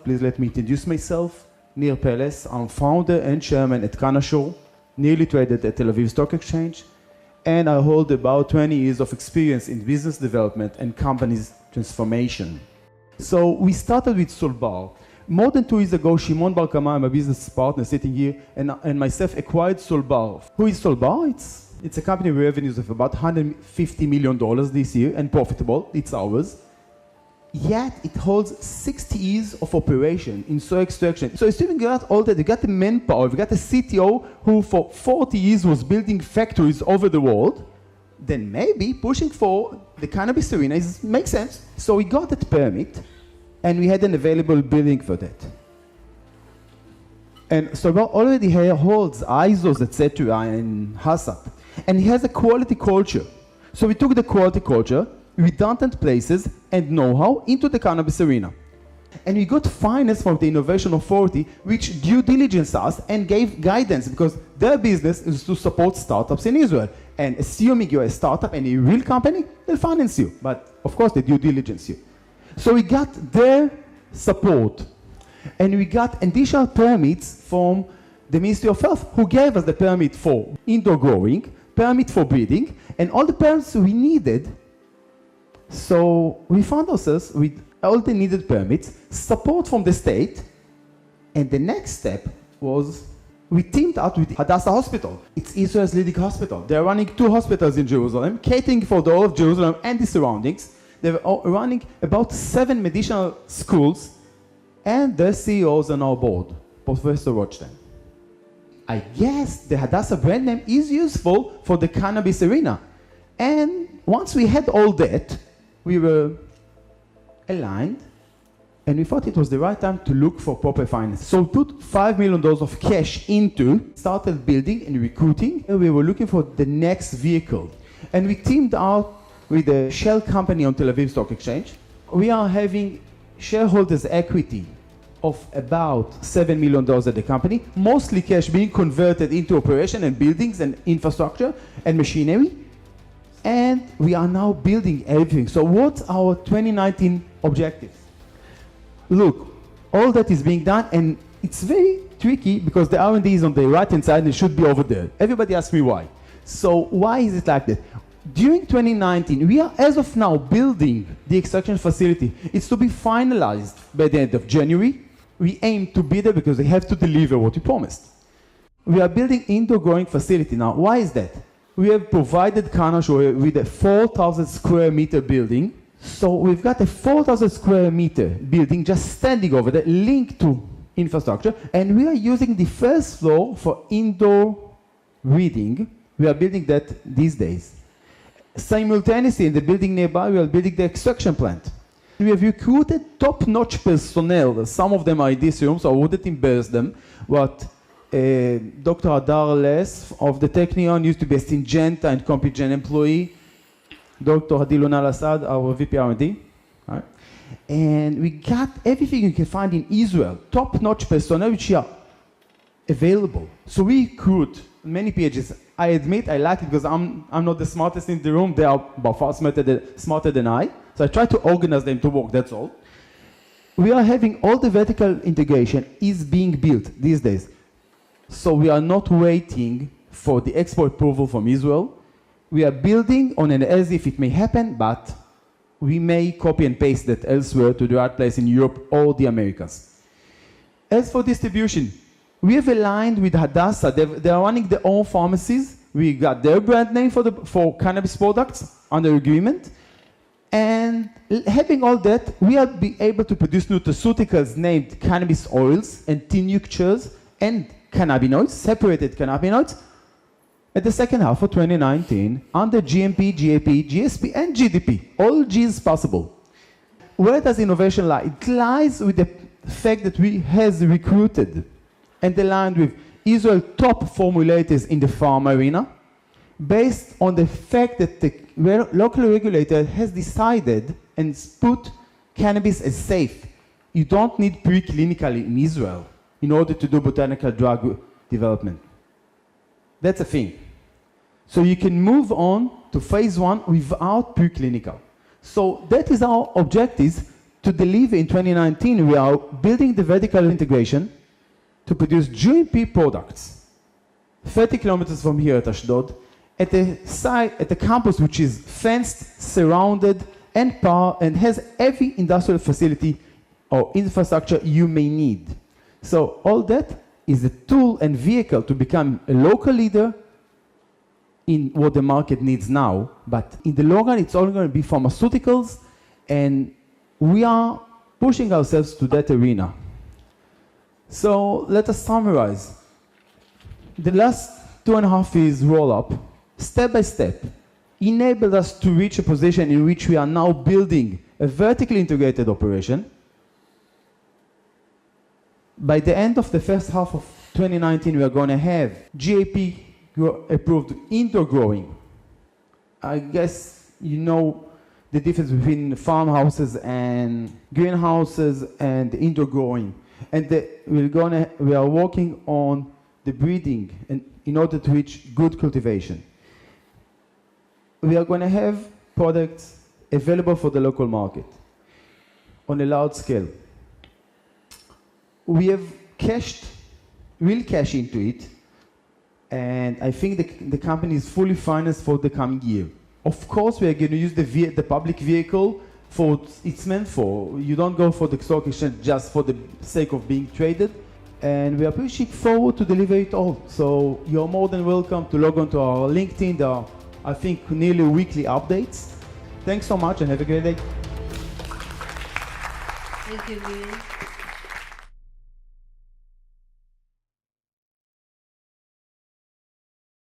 Please let me introduce myself. Nir Peles. I'm founder and chairman at Cannassure, newly traded at Tel Aviv Stock Exchange, and I hold about 20 years of experience in business development and companies transformation. So we started with Solbar. More than 2 years ago, Shimon Bar Kama, my business partner sitting here, and myself acquired Solbar. Who is Solbar? It's a company with revenues of about $150 million this year and profitable. It's ours. Yet it holds 60 years of operation in soy extraction. So if you got all that, you got the manpower, you got a CTO who for 40 years was building factories over the world, then maybe pushing for the cannabis arena makes sense. So we got that permit, and we had an available building for that. And so already holds ISOs, etc., and HACCP. And he has a quality culture. So we took the quality culture, redundant places, and know-how into the cannabis arena. And we got finance from the Innovation Authority, which due diligence us and gave guidance, because their business is to support startups in Israel. And assuming you're a startup and a real company, they'll finance you. But of course, they due diligence you. So we got their support. And we got additional permits from the Ministry of Health, who gave us the permit for indoor growing, permit for breeding, and all the permits we needed. So we found ourselves with all the needed permits, support from the state, and the next step was we teamed up with Hadassah Hospital. It's Israel's leading hospital. They're running 2 hospitals in Jerusalem, catering for the whole of Jerusalem and the surroundings. They're running about 7 medicinal schools, and their CEOs on our board, Professor Rothstein. I guess the Hadassah brand name is useful for the cannabis arena. And once we had all that, we were aligned, and we thought it was the right time to look for proper finance. So we put $5 million of cash into, started building and recruiting, and we were looking for the next vehicle. And we teamed out with a shell company on Tel Aviv Stock Exchange. We are having shareholders' equity of about $7 million at the company, mostly cash being converted into operation and buildings and infrastructure and machinery. And we are now building everything. So what's our 2019 objectives? Look, all that is being done, and it's very tricky because the R&D is on the right-hand side and it should be over there. Everybody asks me why. So why is it like that? During 2019, we are, as of now, building the extraction facility. It's to be finalized by the end of January. We aim to be there because they have to deliver what we promised. We are building indoor growing facility now. Why is that? We have provided Cannassure with a 4,000 square meter building. So we've got a 4,000 square meter building just standing over there, linked to infrastructure, and we are using the first floor for indoor breeding. We are building that these days. Simultaneously, in the building nearby, we are building the extraction plant. We have recruited top-notch personnel. Some of them are in this room, so I wouldn't embarrass them. But Dr. Hadar Les of the Technion used to be a Syngenta and Compugen employee. Dr. Hadilon Al-Assad, our VP R&D. Right. And we got everything you can find in Israel, top-notch personnel which are available. So we recruit many PhDs. I admit I like it because I'm not the smartest in the room. They are by far smarter than I. So I try to organize them to work, that's all. We are having all the vertical integration is being built these days. So we are not waiting for the export approval from Israel. We are building on an as if it may happen, but we may copy and paste that elsewhere to the right place in Europe or the Americas. As for distribution, we have aligned with Hadassah. They are running their own pharmacies. We got their brand name for cannabis products under agreement. And having all that, we are be able to produce nutraceuticals named cannabis oils and tinctures and cannabinoids, separated cannabinoids, at the second half of 2019 under GMP, GAP, GSP, and GDP. All G's possible. Where does innovation lie? It lies with the fact that we has recruited and aligned with Israel top formulators in the pharma arena, based on the fact that the local regulator has decided and put cannabis as safe. You don't need preclinically in Israel in order to do botanical drug development. That's a thing. So you can move on to phase 1 without preclinical. So that is our objective, to deliver in 2019, we are building the vertical integration to produce GMP products 30 kilometers from here at Ashdod, at a site, at a campus which is fenced, surrounded, and has every industrial facility or infrastructure you may need. So all that is a tool and vehicle to become a local leader in what the market needs now. But in the long run, it's all going to be pharmaceuticals, and we are pushing ourselves to that arena. So let us summarize. The last 2.5 years roll-up, step by step, enabled us to reach a position in which we are now building a vertically integrated operation. By the end of the first half of 2019, we are going to have GAP approved indoor growing. I guess you know the difference between farmhouses and greenhouses and indoor growing. And we are working on the breeding in order to reach good cultivation. We are going to have products available for the local market on a large scale. We have real cash into it, and I think the company is fully financed for the coming year. Of course, we are going to use the public vehicle for what it's meant for. You don't go for the stock exchange just for the sake of being traded, and we are pushing forward to deliver it all. So you're more than welcome to log on to our LinkedIn. There are, I think, nearly weekly updates. Thanks so much and have a great day. Thank you, Nir.